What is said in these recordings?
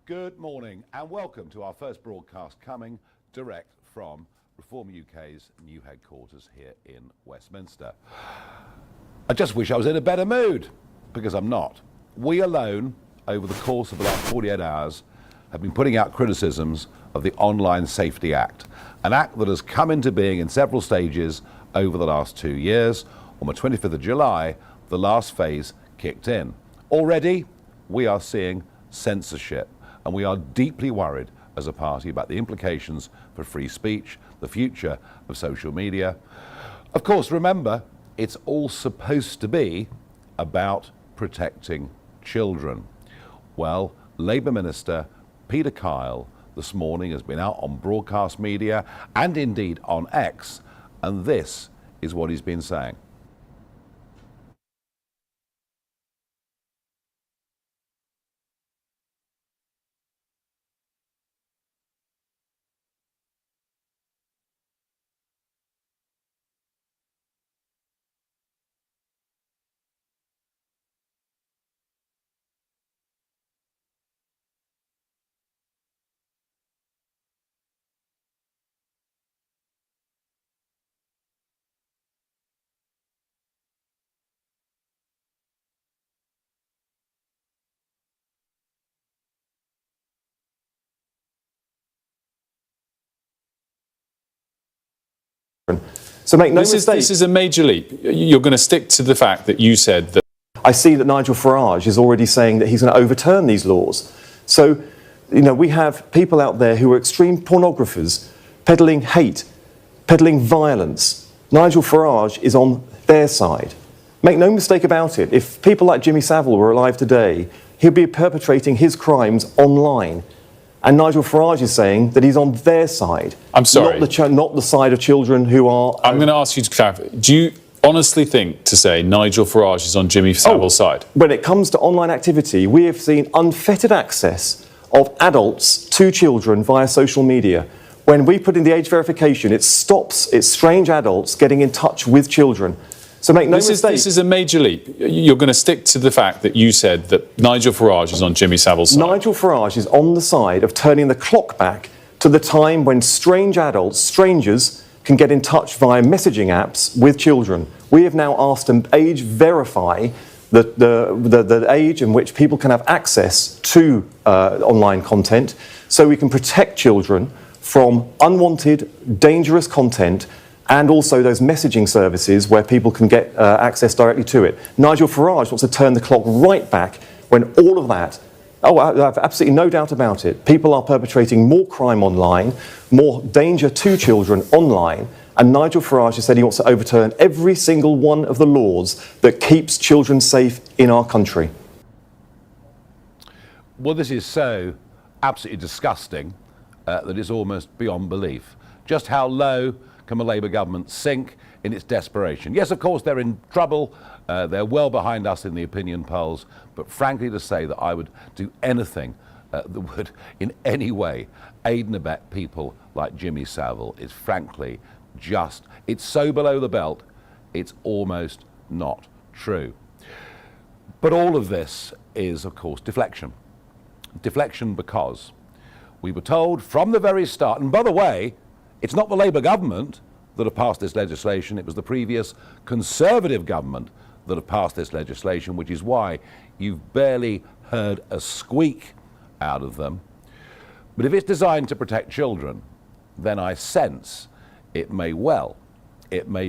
Good morning and welcome to our first broadcast coming direct from Reform UK's new headquarters here in Westminster. I just wish I was in a better mood, because I'm not. We alone, over the course of the last 48 hours, have been putting out criticisms of the Online Safety Act, an act that has come into being in several stages over the last 2 years. On the 25th of July, the last phase kicked in. Already, we are seeing censorship, and we are deeply worried as a party about the implications for free speech, the future of social media. Of course, remember, it's all supposed to be about protecting children. Well, Labour Minister Peter Kyle this morning has been out on broadcast media and indeed on X, and this is what he's been saying. So make no mistake. This is a major leap. You're going to stick to the fact that you said that. I see that Nigel Farage is already saying that he's going to overturn these laws. So, you know, we have people out there who are extreme pornographers, peddling hate, peddling violence. Nigel Farage is on their side. Make no mistake about it. If people like Jimmy Savile were alive today, he'd be perpetrating his crimes online. And Nigel Farage is saying that he's on their side. I'm sorry. Not the side of children who are... I'm going to ask you to clarify. Do you honestly think to say Nigel Farage is on Jimmy Savile's side? When it comes to online activity, we have seen unfettered access of adults to children via social media. When we put in the age verification, it stops strange adults getting in touch with children. So make no mistake. This is a major leap. You're going to stick to the fact that you said that Nigel Farage is on Jimmy Savile's side. Nigel Farage is on the side of turning the clock back to the time when strange adults, strangers, can get in touch via messaging apps with children. We have now asked to age verify the age in which people can have access to online content, so we can protect children from unwanted, dangerous content, and also those messaging services where people can get access directly to it. Nigel Farage wants to turn the clock right back when all of that, I have absolutely no doubt about it, people are perpetrating more crime online, more danger to children online, and Nigel Farage has said he wants to overturn every single one of the laws that keeps children safe in our country. Well, this is so absolutely disgusting that it's almost beyond belief. Just how low can a Labour government sink in its desperation? Yes, of course, they're in trouble. They're well behind us in the opinion polls. But frankly, to say that I would do anything that would in any way aid and abet people like Jimmy Savile is frankly just, it's so below the belt, it's almost not true. But all of this is, of course, deflection. Deflection because we were told from the very start, and by the way, it's not the Labour government that have passed this legislation, it was the previous Conservative government that have passed this legislation, which is why you've barely heard a squeak out of them. But if it's designed to protect children, then I sense it may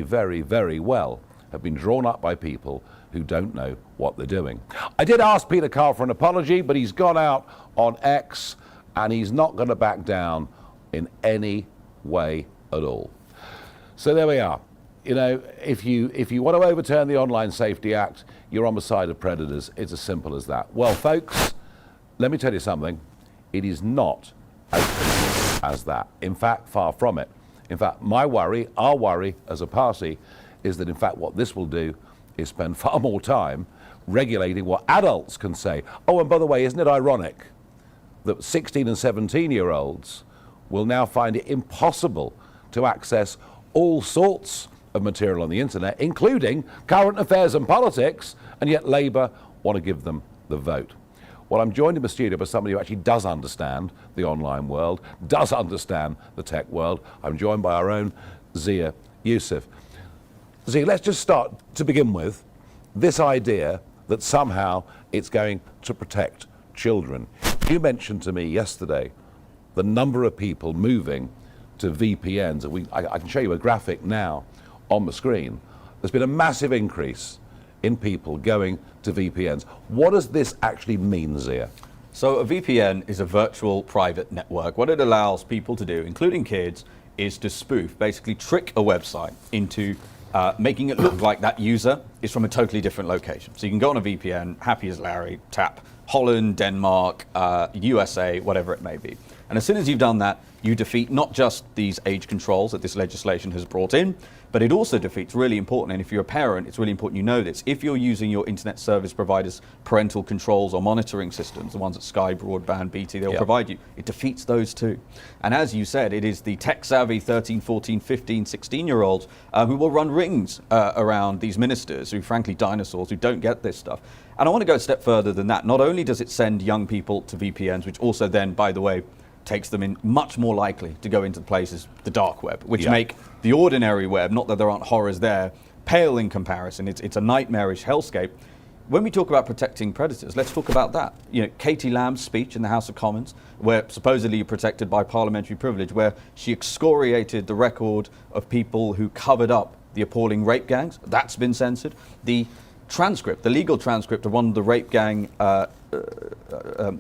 very, very well have been drawn up by people who don't know what they're doing. I did ask Peter Kyle for an apology, but he's gone out on X and he's not going to back down in any way at all. So there we are. You know, if you want to overturn the Online Safety Act, you're on the side of predators. It's as simple as that. Well, folks, let me tell you something. It is not as simple as that. In fact, far from it. In fact, my worry, our worry as a party, is that in fact what this will do is spend far more time regulating what adults can say. Oh, and by the way, isn't it ironic that 16 and 17-year-olds will now find it impossible to access all sorts of material on the internet, including current affairs and politics, and yet Labour want to give them the vote. Well, I'm joined in the studio by somebody who actually does understand the online world, does understand the tech world. I'm joined by our own Zia Youssef. Zia, let's just start to begin with this idea that somehow it's going to protect children. You mentioned to me yesterday the number of people moving to VPNs. I can show you a graphic now on the screen. There's been a massive increase in people going to VPNs. What does this actually mean, Zia? So a VPN is a virtual private network. What it allows people to do, including kids, is to spoof, basically trick a website into making it look like that user is from a totally different location. So you can go on a VPN, happy as Larry, tap Holland, Denmark, USA, whatever it may be. And as soon as you've done that, you defeat not just these age controls that this legislation has brought in, but it also defeats, really important, and if you're a parent, it's really important you know this, if you're using your internet service provider's parental controls or monitoring systems, the ones that Sky, Broadband, BT, they'll provide you, it defeats those too. And as you said, it is the tech-savvy 13, 14, 15, 16-year-olds who will run rings around these ministers who, frankly, dinosaurs, who don't get this stuff. And I want to go a step further than that. Not only does it send young people to VPNs, which also then, by the way, takes them in much more likely to go into places, the dark web, which make the ordinary web, not that there aren't horrors there, pale in comparison. It's a nightmarish hellscape. When we talk about protecting predators, let's talk about that. You know, Katie Lamb's speech in the House of Commons, where supposedly you're protected by parliamentary privilege, where she excoriated the record of people who covered up the appalling rape gangs, that's been censored. The transcript, the legal transcript of one of the rape gang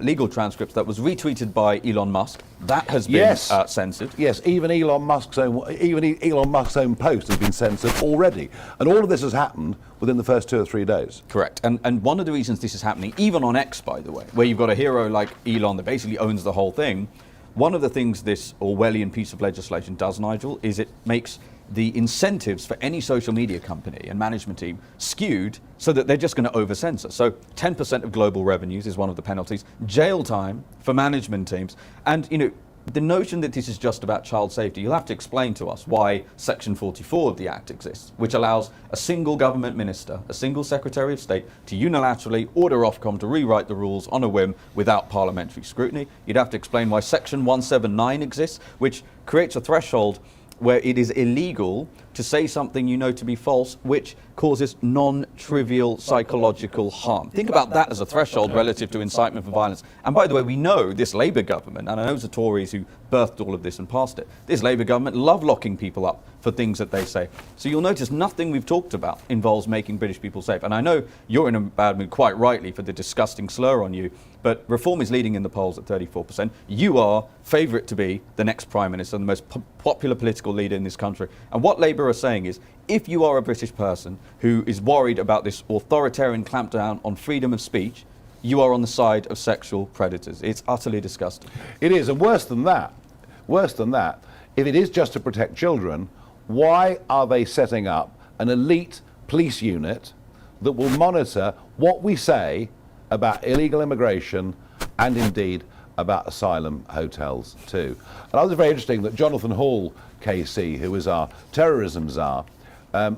legal transcripts that was retweeted by Elon Musk, that has been censored. Yes, even Elon Musk's own post has been censored already, and all of this has happened within the first 2 or 3 days. Correct, and one of the reasons this is happening, even on X, by the way, where you've got a hero like Elon that basically owns the whole thing, one of the things this Orwellian piece of legislation does, Nigel, is it makes the incentives for any social media company and management team skewed so that they're just going to over-censor. So 10% of global revenues is one of the penalties, jail time for management teams. And, you know, the notion that this is just about child safety, you'll have to explain to us why Section 44 of the Act exists, which allows a single government minister, a single Secretary of State, to unilaterally order Ofcom to rewrite the rules on a whim without parliamentary scrutiny. You'd have to explain why Section 179 exists, which creates a threshold where it is illegal to say something you know to be false, which causes non-trivial psychological harm. Think about that as a threshold relative to incitement for violence. And by the way, we know this Labour government, and I know it's the Tories who birthed all of this and passed it, this Labour government love locking people up for things that they say. So you'll notice nothing we've talked about involves making British people safe. And I know you're in a bad mood, quite rightly, for the disgusting slur on you, but Reform is leading in the polls at 34%. You are favourite to be the next Prime Minister, the most popular political leader in this country. And what Labour are saying is, if you are a British person who is worried about this authoritarian clampdown on freedom of speech, you are on the side of sexual predators. It's utterly disgusting. It is, and worse than that, if it is just to protect children, why are they setting up an elite police unit that will monitor what we say about illegal immigration and indeed about asylum hotels too? And I was very interesting that Jonathan Hall, KC, who is our terrorism czar,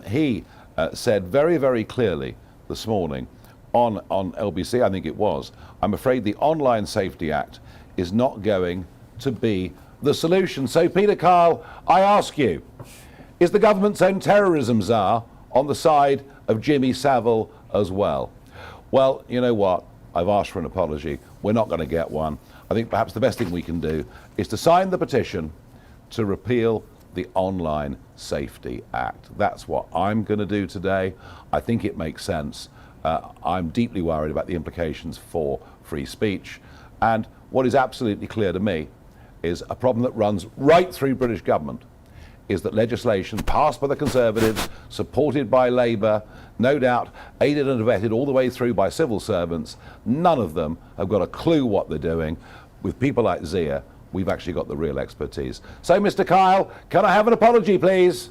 he said very, very clearly this morning on LBC, I think it was, I'm afraid the Online Safety Act is not going to be the solution. So, Peter Kyle, I ask you, is the government's own terrorism czar on the side of Jimmy Savile as well? Well, you know what? I've asked for an apology. We're not going to get one. I think perhaps the best thing we can do is to sign the petition to repeal the Online Safety Act. That's what I'm going to do today. I think it makes sense. I'm deeply worried about the implications for free speech. And what is absolutely clear to me is a problem that runs right through British government is that legislation passed by the Conservatives, supported by Labour, no doubt aided and abetted all the way through by civil servants, none of them have got a clue what they're doing. With people like Zia, we've actually got the real expertise. So, Mr. Kyle, can I have an apology, please?